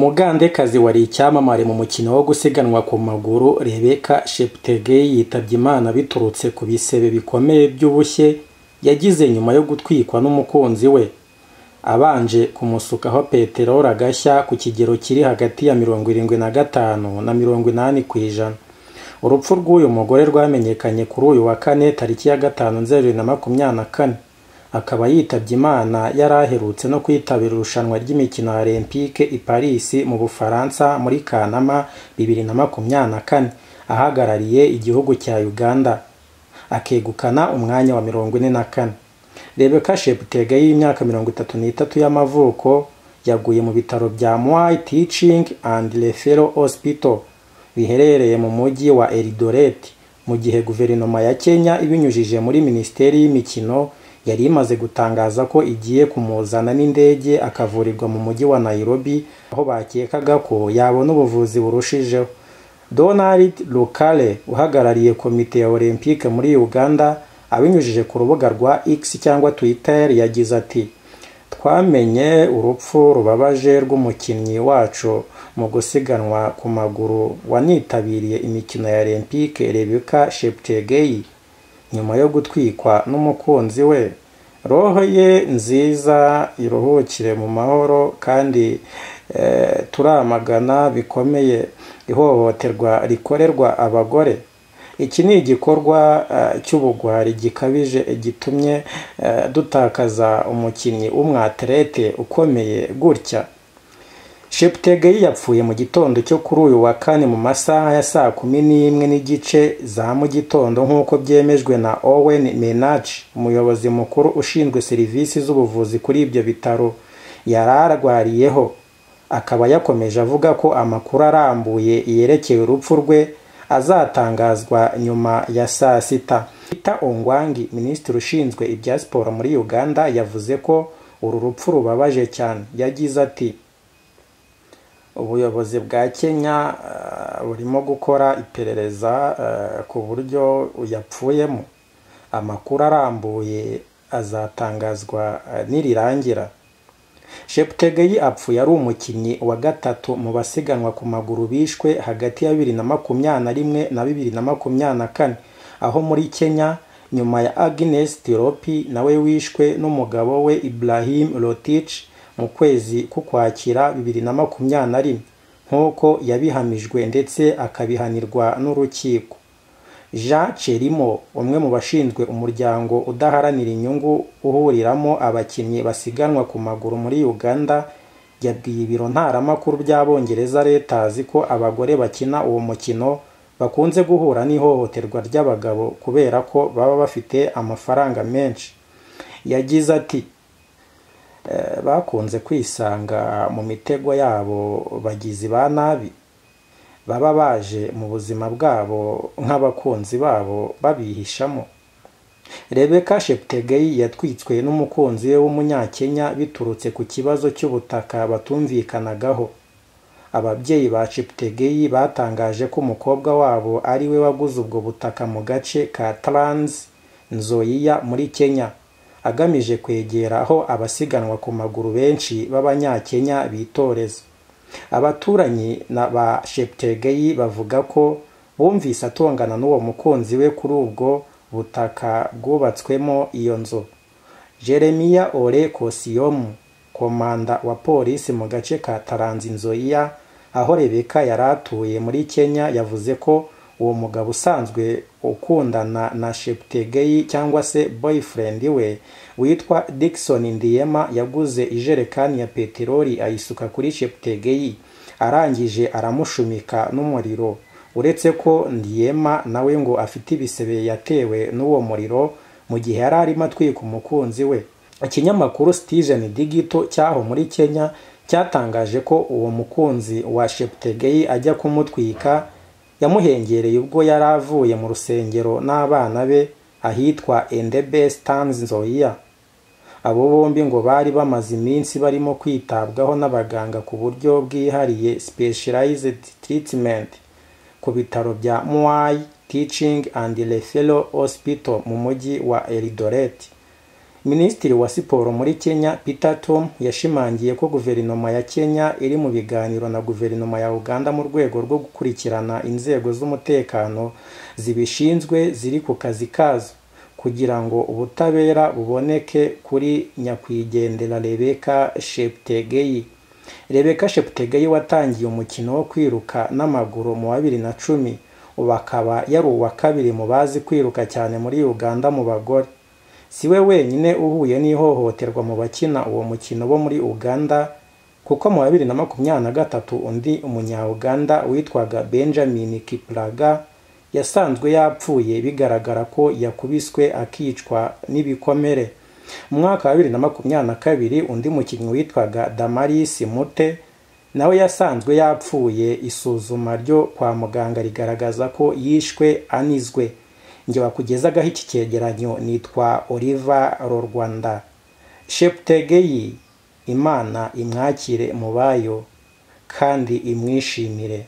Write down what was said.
Umugandekazi wari icyamamare mu mukino wo gusiganwa ku maguru Rebecca Cheptegei yitabye Imana biturutse ku bisebe bikomeye by'ubushye yagize nyuma yo gutwikwa n'umukunzi we abanje kumusukaho peteroli agashya ku kigero kiri hagati ya 75 na 80%. Urupfu rw'uyu mugore rwamenyekanye kuri uyu wa kane tariki ya 5 Nzeri 2024. Akaba yitabye Imana yaraherutse no kwitabira irushanwa ry'imikino ya Olympique i Paris mu Bufaransa muri Kanama 2024 ahagarariye igihugu cya Uganda akegukana umwanya wa 44. Rebecca Cheptegei y'imyaka 33 y'amavuko yaguye mu bitaro bya Moi Teaching and Referral Hospital biherereye mu mujyi wa Eldoret mu gihe guverinoma ya Kenya ibinyujije muri Minisiteri y'Imikino yari imaze gutangaza ko igiye kumuzana n'indege akavurirwa mu mujyi wa Nairobi aho bakekaga ko yabona ubuvuzi burushijeho. Donald Lukale uhagarariye komite ya Olympique muri Uganda abinyujije ku rubuga rwa X cyangwa Twitter yagize ati twamenye urupfu rubabaje rw'umukinnyi wacu mu gusiganwa ku maguru wanitabiriye imikino ya Olympique Rebecca Cheptegei nyuma yo gutwikwa n'umukunzi we. Roho ye nziza iruhukire mu mahoro kandi turamagana bikomeye ihohoterwa rikorerwa abagore. Iki ni igikorwa cy'ubugwari gikabije gitumye dutakaza umukinnyi w'umwatlete ukomeye gutya. Cheptegei yapfuye mu gitondo cyo kuri uyu wa kane mu masaha ya 11:15 za mu gitondo nk'uko byemejwe na Owen Menach, umuyobozi mukuru ushinzwe serivisi z'ubuvuzi kuri ibyo bitaro yararwariyeho. Akaba yakomeje avuga ko amakuru arambuye yerekeye urupfu rwe azatangazwa nyuma ya saa sita. Peter Ongwangi, minisitiri ushinzwe ibya siporo muri Uganda, yavuze ko uru rupfu rubabaje cyane. Yagize ati ubuyobozi bwa Kenya burimo gukora iperereza ku buryo yapfuyemo. Amakuru arambuye azatangazwa nirirangira. Cheptegei apfuye ari umukinnyi wa gatatu mu basiganwa ku maguru bishwe hagati ya 2021 na 2024 aho muri Kenya nyuma ya Agnes Tirop nawe wishwe n'umugabo we Ibrahim Rotich mu kwezi k'Ukwakira 2021 nk'uko yabihamijwe ndetse akabihanirwa n'urukiko. Jean Cherimo, umwe mu bashinzwe umuryango udaharanira inyungu uhuriramo abakinnyi basiganwa ku maguru muri Uganda, yabwiye ibiro ntaramakuru by'Abongereza Reuters ko abagore bakina uwo mukino bakunze guhura n'ihohoterwa ry'abagabo kubera ko baba bafite amafaranga menshi. Yagize ati bakunze kwisanga mu mitego yabo bagizi ba nabi baba baje mu buzima bwabo nk'abakunzi babo babihishamo. Rebecca Cheptegei yatwitswe n'umukunzi we w'umunyakenya biturutse ku kibazo cy'ubutaka batumvikanagaho. Ababyeyi ba Cheptegei batangaje ko umukobwa wabo ari we waguze ubwo butaka mu gace ka Trans Nzoia muri Kenya agamije kwegera aho abasiganwa ku maguru benshi b'abanyakenya bitoreza. Abaturanyi ba Cheptegei bavuga ko bumvise atongana n'uwo mukunzi we kuri ubwo butaka bwubatswemo iyo nzu. Jeremiah Ole Kosiyomu, komanda wa polisi mu gace ka Trans Nzoia aho Rebecca yaratuye muri Kenya, yavuze ko uwo mugabo usanzwe ukundana na Cheptegei cyangwa se boyfriend we witwa Dickson Ndiema yaguze ijerekani ya peteroli ayisuka kuri Cheptegei arangije aramushumika n'umuriro. Uretse ko Ndiema nawe ngo afite ibisebe yatewe n'uwo muriro mu gihe yari arimo atwika umukunzi we. Ikinyamakuru Citizen Digital cyaho muri Kenya cyatangaje ko uwo mukunzi wa Cheptegei ajya kumutwika yamuhengereye ubwo yari avuye mu rusengero n'abana be ahitwa Endebe Trans Nzoia. Abo bombi ngo bari bamaze iminsi barimo kwitabwaho n'abaganga ku buryo bwihariye specialized treatment ku bitaro bya Moi Teaching and Referral Hospital mu mujyi wa Eldoret. Minisitiri wa siporo muri Kenya Peter Tom yashimangiye ko guverinoma ya Kenya iri mu biganiro na guverinoma ya Uganda mu rwego rwo gukurikirana inzego z'umutekano zibishinzwe ziri ku kazi kazo kugira ngo ubutabera buboneke kuri nyakwigendera Rebecca Cheptegei. Rebecca Cheptegei watangiye umukino wo kwiruka n'amaguru mu 2010, ubu akaba yari uwa kabiri mu bazi kwiruka cyane muri Uganda mu bagore. Siwe wenyine uhuye n'ihohoterwa mu bakina uwo mukino bo muri Uganda, kuko mu 2023 undi umunya-Uganda witwaga Benjamin Kiplaga yasanzwe yapfuye bigaragara ko yakubiswe akicwa n'ibikomere. Mu mwaka wa 2022 undi mukinnyi witwaga Damaris Mute nawe yasanzwe yapfuye, isuzuma ryo kwa muganga rigaragaza ko yishwe anizwe. Nge wakugezagaho iki cyegeranyo nitwa Oliver Rwanda. Cheptegei, Imana imwakire mu bayo kandi imwishimire.